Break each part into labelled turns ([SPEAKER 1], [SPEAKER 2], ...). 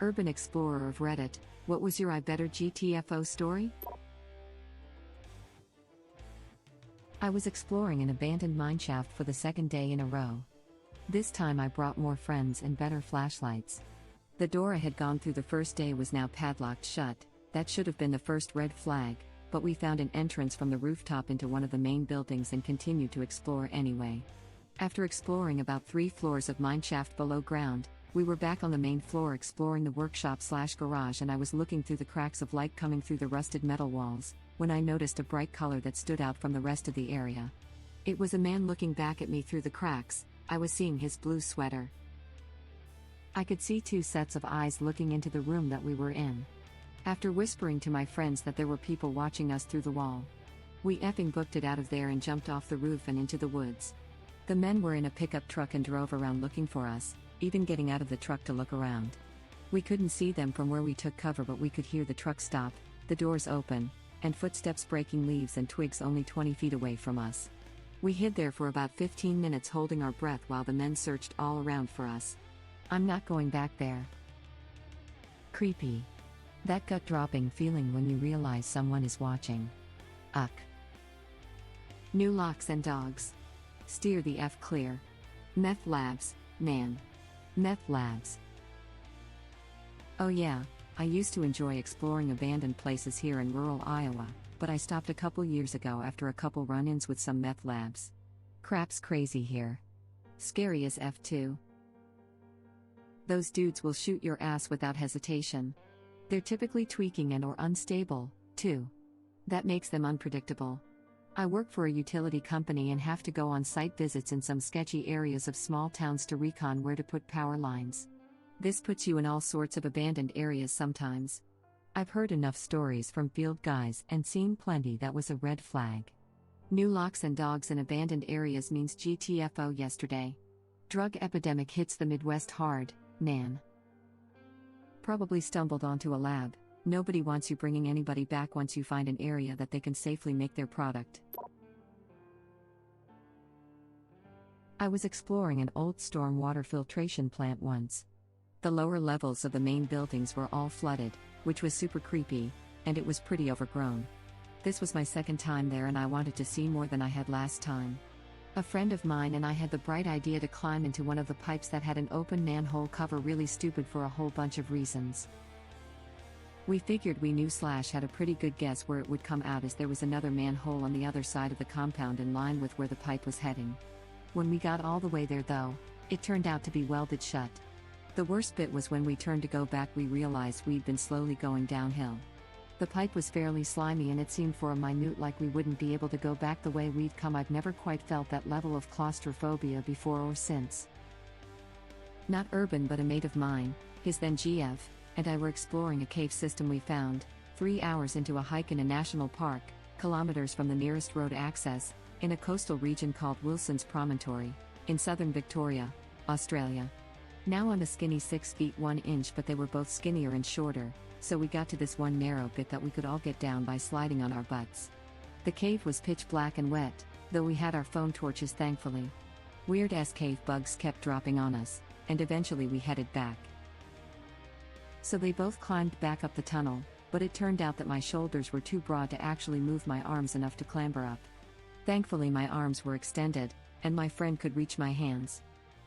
[SPEAKER 1] Urban Explorer of Reddit, what was your I Better GTFO story? I was exploring an abandoned mineshaft for the second day in a row. This time I brought more friends and better flashlights. The door I had gone through the first day was now padlocked shut. That should have been the first red flag, but we found an entrance from the rooftop into one of the main buildings and continued to explore anyway. After exploring about 3 floors of mineshaft below ground, we were back on the main floor exploring the workshop/garage, and I was looking through the cracks of light coming through the rusted metal walls, when I noticed a bright color that stood out from the rest of the area. It was a man looking back at me through the cracks. I was seeing his blue sweater. I could see 2 sets of eyes looking into the room that we were in. After whispering to my friends that there were people watching us through the wall, we effing booked it out of there and jumped off the roof and into the woods. The men were in a pickup truck and drove around looking for us, even getting out of the truck to look around. We couldn't see them from where we took cover, but we could hear the truck stop, the doors open, and footsteps breaking leaves and twigs only 20 feet away from us. We hid there for about 15 minutes holding our breath while the men searched all around for us. I'm not going back there. Creepy. That gut-dropping feeling when you realize someone is watching. Uck. New locks and dogs. Steer the F clear. Meth labs, man. Meth labs. Oh yeah, I used to enjoy exploring abandoned places here in rural Iowa, but I stopped a couple years ago after a couple run-ins with some meth labs. Crap's crazy here. Scary as F too. Those dudes will shoot your ass without hesitation. They're typically tweaking and/or unstable, too. That makes them unpredictable. I work for a utility company and have to go on site visits in some sketchy areas of small towns to recon where to put power lines. This puts you in all sorts of abandoned areas sometimes. I've heard enough stories from field guys and seen plenty that was a red flag. New locks and dogs in abandoned areas means GTFO yesterday. Drug epidemic hits the Midwest hard, man. Probably stumbled onto a lab. Nobody wants you bringing anybody back once you find an area that they can safely make their product. I was exploring an old stormwater filtration plant once. The lower levels of the main buildings were all flooded, which was super creepy, and it was pretty overgrown. This was my second time there and I wanted to see more than I had last time. A friend of mine and I had the bright idea to climb into one of the pipes that had an open manhole cover, really stupid for a whole bunch of reasons. We figured we knew / had a pretty good guess where it would come out, as there was another manhole on the other side of the compound in line with where the pipe was heading. When we got all the way there though, it turned out to be welded shut. The worst bit was when we turned to go back, we realized we'd been slowly going downhill. The pipe was fairly slimy and it seemed for a minute like we wouldn't be able to go back the way we'd come. I've never quite felt that level of claustrophobia before or since. Not urban, but a mate of mine, his then GF, and I were exploring a cave system we found, 3 hours into a hike in a national park, kilometers from the nearest road access, in a coastal region called Wilson's Promontory, in southern Victoria, Australia. Now I'm a skinny 6 feet 1 inch, but they were both skinnier and shorter, so we got to this one narrow bit that we could all get down by sliding on our butts. The cave was pitch black and wet, though we had our phone torches thankfully. Weird-ass cave bugs kept dropping on us, and eventually we headed back. So they both climbed back up the tunnel, but it turned out that my shoulders were too broad to actually move my arms enough to clamber up. Thankfully my arms were extended, and my friend could reach my hands.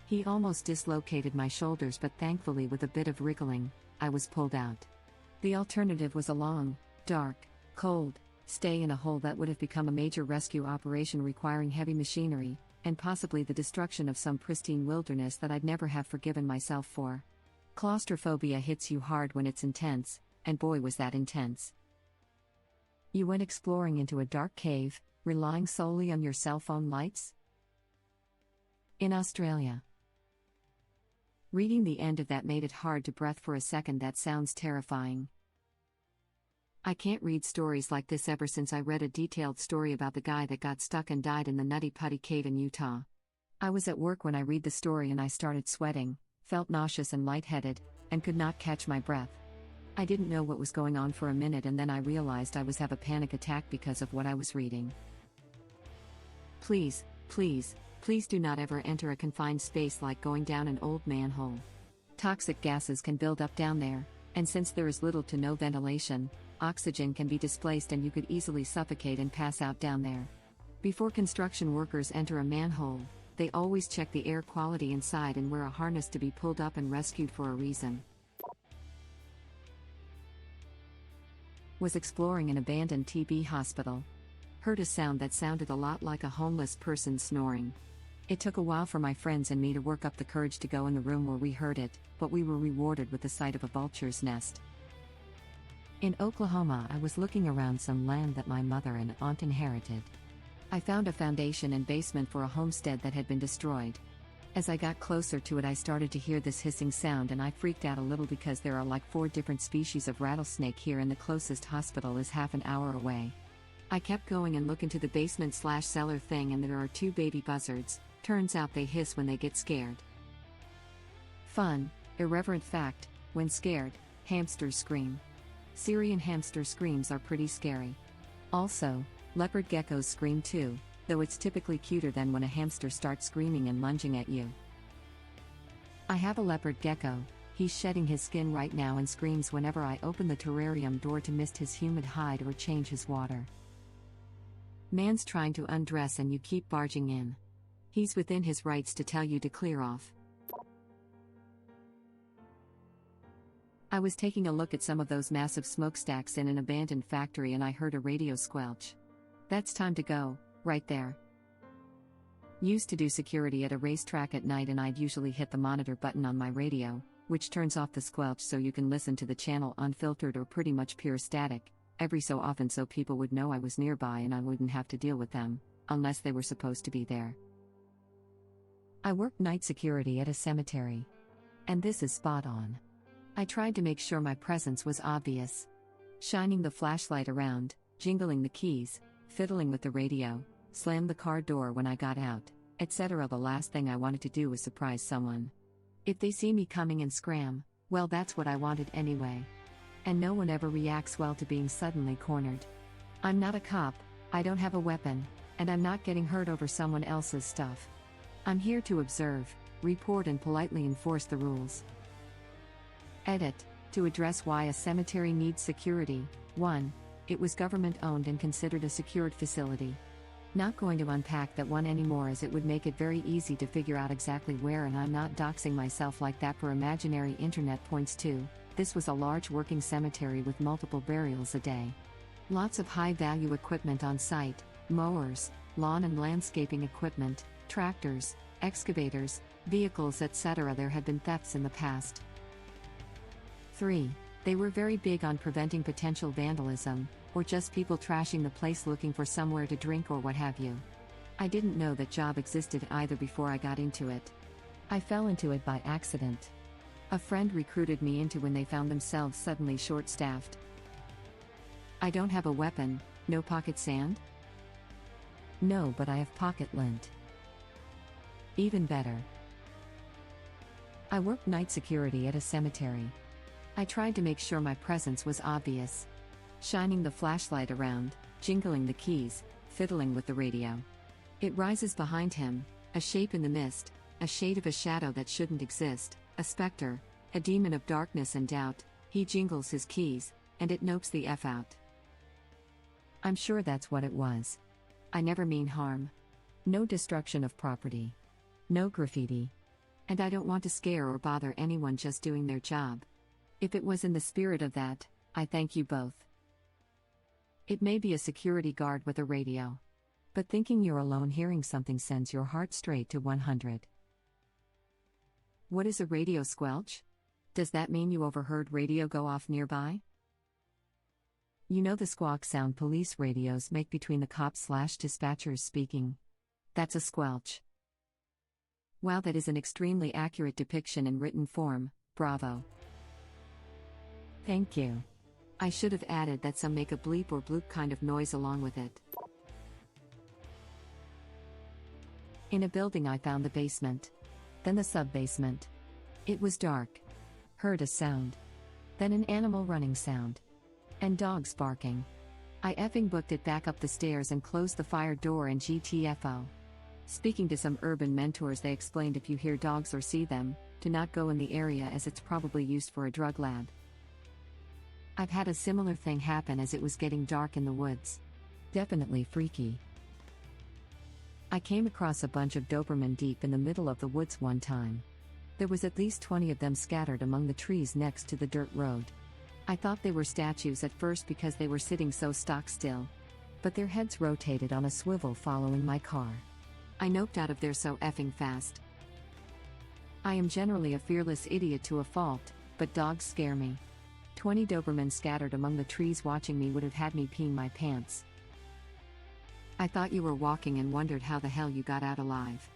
[SPEAKER 1] He almost dislocated my shoulders, but thankfully with a bit of wriggling, I was pulled out. The alternative was a long, dark, cold stay in a hole that would have become a major rescue operation requiring heavy machinery, and possibly the destruction of some pristine wilderness that I'd never have forgiven myself for. Claustrophobia hits you hard when it's intense, and boy was that intense. You went exploring into a dark cave, relying solely on your cell phone lights? In Australia. Reading the end of that made it hard to breathe for a second. That sounds terrifying. I can't read stories like this ever since I read a detailed story about the guy that got stuck and died in the Nutty Putty Cave in Utah. I was at work when I read the story and I started sweating, felt nauseous and lightheaded, and could not catch my breath. I didn't know what was going on for a minute, and then I realized I was having a panic attack because of what I was reading. Please, please, please do not ever enter a confined space like going down an old manhole. Toxic gases can build up down there, and since there is little to no ventilation, oxygen can be displaced and you could easily suffocate and pass out down there. Before construction workers enter a manhole, they always check the air quality inside and wear a harness to be pulled up and rescued for a reason. Was exploring an abandoned TB hospital. Heard a sound that sounded a lot like a homeless person snoring. It took a while for my friends and me to work up the courage to go in the room where we heard it, but we were rewarded with the sight of a vulture's nest. In Oklahoma, I was looking around some land that my mother and aunt inherited. I found a foundation and basement for a homestead that had been destroyed. As I got closer to it, I started to hear this hissing sound and I freaked out a little because there are like 4 different species of rattlesnake here and the closest hospital is half an hour away. I kept going and looked into the basement/cellar thing and there are 2 baby buzzards. Turns out they hiss when they get scared. Fun, irreverent fact: when scared, hamsters scream. Syrian hamster screams are pretty scary. Also, leopard geckos scream too, though it's typically cuter than when a hamster starts screaming and lunging at you. I have a leopard gecko. He's shedding his skin right now and screams whenever I open the terrarium door to mist his humid hide or change his water. Man's trying to undress and you keep barging in. He's within his rights to tell you to clear off. I was taking a look at some of those massive smokestacks in an abandoned factory and I heard a radio squelch. That's time to go, right there. Used to do security at a racetrack at night and I'd usually hit the monitor button on my radio, which turns off the squelch so you can listen to the channel unfiltered or pretty much pure static, every so often so people would know I was nearby and I wouldn't have to deal with them, unless they were supposed to be there. I worked night security at a cemetery. And this is spot on. I tried to make sure my presence was obvious. Shining the flashlight around, jingling the keys, fiddling with the radio, slammed the car door when I got out, etc. The last thing I wanted to do was surprise someone. If they see me coming and scram, well, that's what I wanted anyway. And no one ever reacts well to being suddenly cornered. I'm not a cop, I don't have a weapon, and I'm not getting hurt over someone else's stuff. I'm here to observe, report and politely enforce the rules. Edit. To address why a cemetery needs security. 1. It was government-owned and considered a secured facility. Not going to unpack that one anymore as it would make it very easy to figure out exactly where, and I'm not doxing myself like that for imaginary internet points. 2. This was a large working cemetery with multiple burials a day. Lots of high-value equipment on site: mowers, lawn and landscaping equipment, tractors, excavators, vehicles, etc. There had been thefts in the past. 3. They were very big on preventing potential vandalism, or just people trashing the place looking for somewhere to drink or what have you. I didn't know that job existed either before I got into it. I fell into it by accident. A friend recruited me into when they found themselves suddenly short-staffed. I don't have a weapon. No pocket sand? No, but I have pocket lint. Even better. I worked night security at a cemetery. I tried to make sure my presence was obvious. Shining the flashlight around, jingling the keys, fiddling with the radio. It rises behind him, a shape in the mist, a shade of a shadow that shouldn't exist, a specter, a demon of darkness and doubt. He jingles his keys, and it nopes the F out. I'm sure that's what it was. I never mean harm. No destruction of property. No graffiti. And I don't want to scare or bother anyone just doing their job. If it was in the spirit of that, I thank you both. It may be a security guard with a radio. But thinking you're alone hearing something sends your heart straight to 100. What is a radio squelch? Does that mean you overheard radio go off nearby? You know the squawk sound police radios make between the cops/dispatchers speaking. That's a squelch. Wow, that is an extremely accurate depiction in written form. Bravo. Thank you. I should have added that some make a bleep or bloop kind of noise along with it. In a building I found the basement. Then the sub-basement. It was dark. Heard a sound. Then an animal running sound. And dogs barking. I effing booked it back up the stairs and closed the fire door and GTFO. Speaking to some urban mentors, they explained if you hear dogs or see them, to not go in the area as it's probably used for a drug lab. I've had a similar thing happen as it was getting dark in the woods. Definitely freaky. I came across a bunch of Doberman deep in the middle of the woods one time. There was at least 20 of them scattered among the trees next to the dirt road. I thought they were statues at first because they were sitting so stock still. But their heads rotated on a swivel following my car. I noped out of there so effing fast. I am generally a fearless idiot to a fault, but dogs scare me. 20 Doberman scattered among the trees watching me would have had me peeing my pants. I thought you were walking and wondered how the hell you got out alive.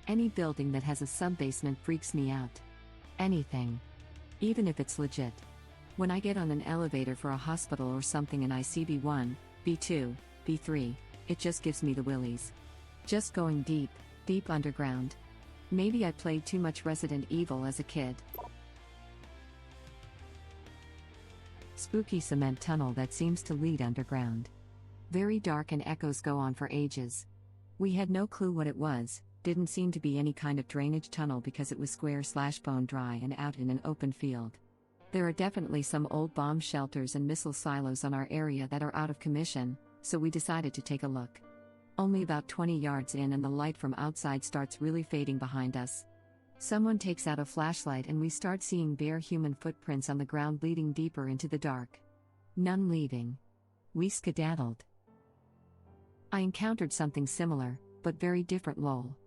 [SPEAKER 1] Any building that has a sub-basement freaks me out. Anything. Even if it's legit. When I get on an elevator for a hospital or something and I see B1, B2, B3, it just gives me the willies. Just going deep, deep underground. Maybe I played too much Resident Evil as a kid. Spooky cement tunnel that seems to lead underground. Very dark and echoes go on for ages. We had no clue what it was, didn't seem to be any kind of drainage tunnel because it was square/bone dry and out in an open field. There are definitely some old bomb shelters and missile silos on our area that are out of commission, so we decided to take a look. Only about 20 yards in and the light from outside starts really fading behind us. Someone takes out a flashlight and we start seeing bare human footprints on the ground leading deeper into the dark. None leaving. We skedaddled. I encountered something similar, but very different lol.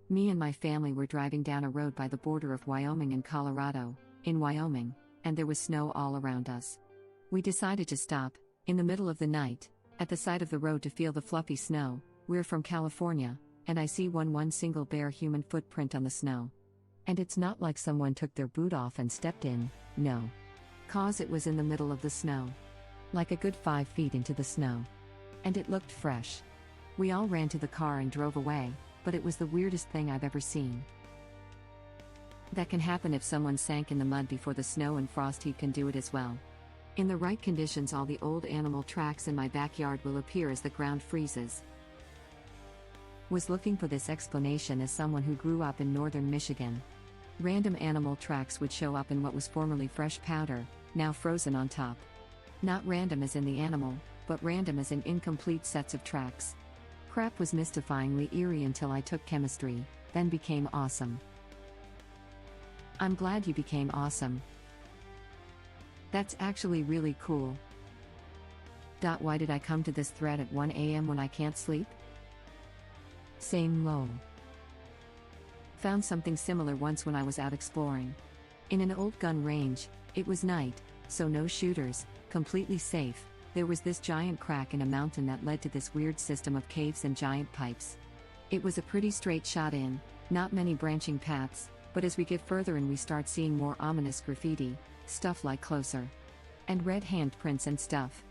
[SPEAKER 1] Me and my family were driving down a road by the border of Wyoming and Colorado, in Wyoming, and there was snow all around us. We decided to stop, in the middle of the night, at the side of the road to feel the fluffy snow. We're from California, and I see one single bare human footprint on the snow. And it's not like someone took their boot off and stepped in, no. 'Cause it was in the middle of the snow. Like a good 5 feet into the snow. And it looked fresh. We all ran to the car and drove away, but it was the weirdest thing I've ever seen. That can happen if someone sank in the mud before the snow and frost heat can do it as well. In the right conditions, all the old animal tracks in my backyard will appear as the ground freezes. Was looking for this explanation as someone who grew up in northern Michigan. Random animal tracks would show up in what was formerly fresh powder, now frozen on top. Not random as in the animal, but random as in incomplete sets of tracks. Crap was mystifyingly eerie until I took chemistry, then became awesome. I'm glad you became awesome. That's actually really cool. Why did I come to this thread at 1 a.m. when I can't sleep? Same lol. Found something similar once when I was out exploring. In an old gun range, it was night, so no shooters, completely safe. There was this giant crack in a mountain that led to this weird system of caves and giant pipes. It was a pretty straight shot in, not many branching paths, but as we get further in we start seeing more ominous graffiti, stuff like closer. And red handprints and stuff.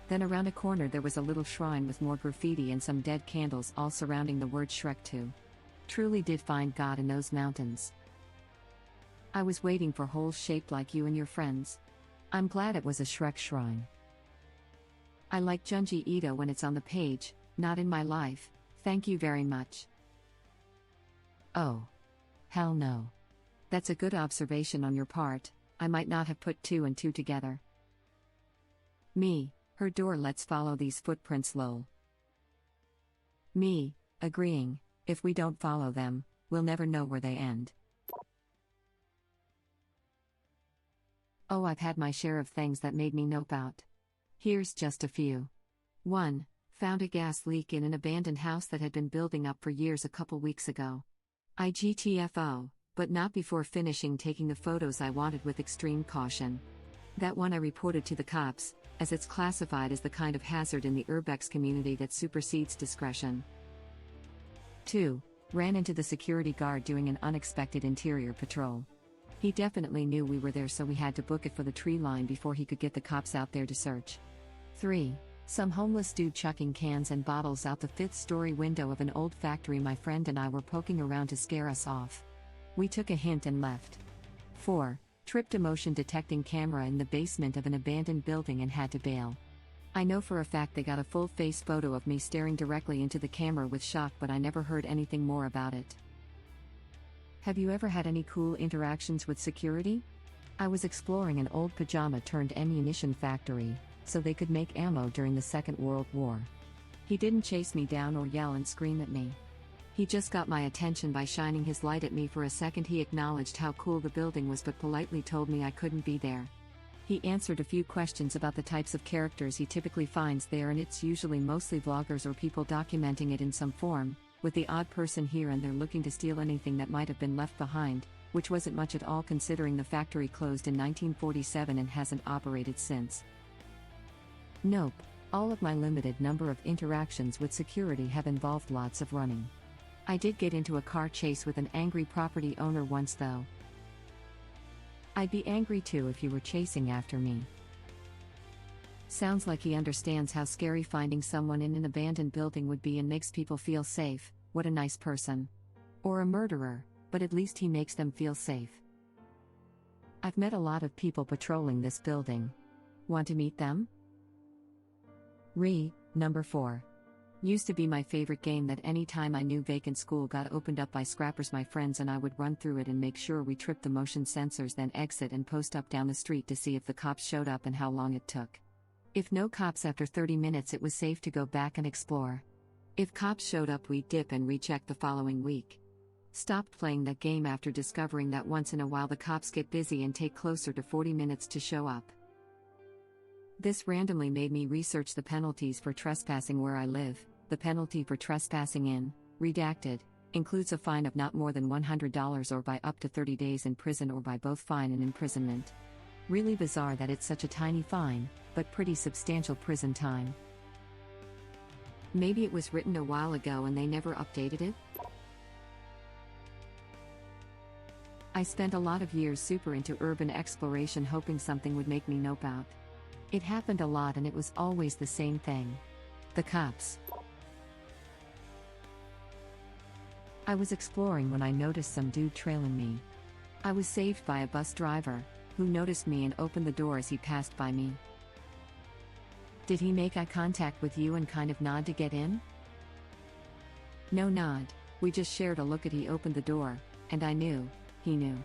[SPEAKER 1] Then around a corner there was a little shrine with more graffiti and some dead candles all surrounding the word Shrek 2. Truly did find God in those mountains. I was waiting for holes shaped like you and your friends. I'm glad it was a Shrek shrine. I like Junji Ito when it's on the page, not in my life, thank you very much. Oh. Hell no. That's a good observation on your part, I might not have put 2 and 2 together. Me, her door, let's follow these footprints lol. Me, agreeing, if we don't follow them, we'll never know where they end. Oh, I've had my share of things that made me nope out. Here's just a few. 1. Found a gas leak in an abandoned house that had been building up for years a couple weeks ago. I GTFO, but not before finishing taking the photos I wanted with extreme caution. That one I reported to the cops, as it's classified as the kind of hazard in the urbex community that supersedes discretion. 2. Ran into the security guard doing an unexpected interior patrol. He definitely knew we were there, so we had to book it for the tree line before he could get the cops out there to search. 3. Some homeless dude chucking cans and bottles out the 5th-story window of an old factory my friend and I were poking around to scare us off. We took a hint and left. 4. Tripped a motion detecting camera in the basement of an abandoned building and had to bail. I know for a fact they got a full-face photo of me staring directly into the camera with shock, but I never heard anything more about it. Have you ever had any cool interactions with security? I was exploring an old pajama-turned-ammunition factory, so they could make ammo during the Second World War. He didn't chase me down or yell and scream at me. He just got my attention by shining his light at me for a second. He acknowledged how cool the building was but politely told me I couldn't be there. He answered a few questions about the types of characters he typically finds there, and it's usually mostly vloggers or people documenting it in some form, with the odd person here and there looking to steal anything that might have been left behind, which wasn't much at all considering the factory closed in 1947 and hasn't operated since. Nope, all of my limited number of interactions with security have involved lots of running. I did get into a car chase with an angry property owner once though. I'd be angry too if you were chasing after me. Sounds like he understands how scary finding someone in an abandoned building would be and makes people feel safe. What a nice person. Or a murderer, but at least he makes them feel safe. I've met a lot of people patrolling this building. Want to meet them? Number 4. Used to be my favorite game that any time I knew vacant school got opened up by scrappers, my friends and I would run through it and make sure we tripped the motion sensors, then exit and post up down the street to see if the cops showed up and how long it took. If no cops after 30 minutes, it was safe to go back and explore. If cops showed up, we'd dip and recheck the following week. Stopped playing that game after discovering that once in a while the cops get busy and take closer to 40 minutes to show up. This randomly made me research the penalties for trespassing where I live. The penalty for trespassing in, redacted, includes a fine of not more than $100 or by up to 30 days in prison or by both fine and imprisonment. Really bizarre that it's such a tiny fine, but pretty substantial prison time. Maybe it was written a while ago and they never updated it? I spent a lot of years super into urban exploration hoping something would make me nope out. It happened a lot and it was always the same thing. The cops. I was exploring when I noticed some dude trailing me. I was saved by a bus driver, who noticed me and opened the door as he passed by me. Did he make eye contact with you and kind of nod to get in? No nod, we just shared a look at he opened the door, and I knew, he knew.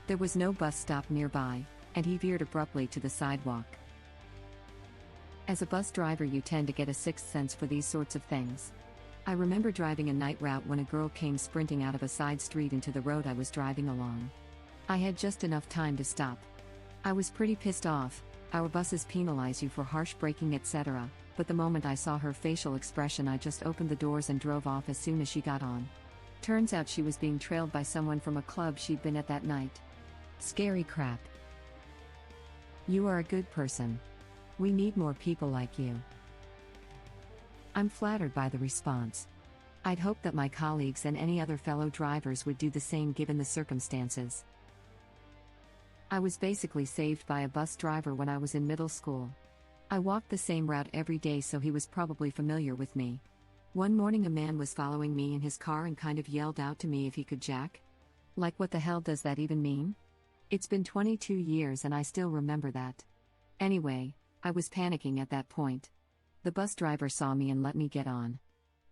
[SPEAKER 1] There was no bus stop nearby, and he veered abruptly to the sidewalk. As a bus driver you tend to get a sixth sense for these sorts of things. I remember driving a night route when a girl came sprinting out of a side street into the road I was driving along. I had just enough time to stop. I was pretty pissed off. Our buses penalize you for harsh braking etc., but the moment I saw her facial expression I just opened the doors and drove off as soon as she got on. Turns out she was being trailed by someone from a club she'd been at that night. Scary crap. You are a good person. We need more people like you. I'm flattered by the response. I'd hope that my colleagues and any other fellow drivers would do the same given the circumstances. I was basically saved by a bus driver when I was in middle school. I walked the same route every day, so he was probably familiar with me. One morning a man was following me in his car and kind of yelled out to me if he could jack. Like, what the hell does that even mean? It's been 22 years and I still remember that. Anyway, I was panicking at that point. The bus driver saw me and let me get on.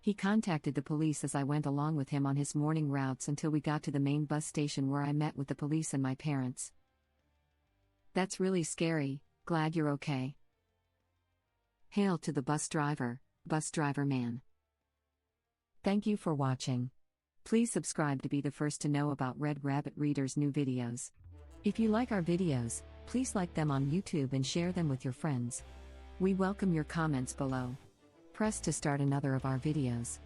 [SPEAKER 1] He contacted the police as I went along with him on his morning routes until we got to the main bus station where I met with the police and my parents. That's really scary. Glad you're okay. Hail to the bus driver man. Thank you for watching. Please subscribe to be the first to know about Red Rabbit Reader's new videos. If you like our videos, please like them on YouTube and share them with your friends. We welcome your comments below. Press to start another of our videos.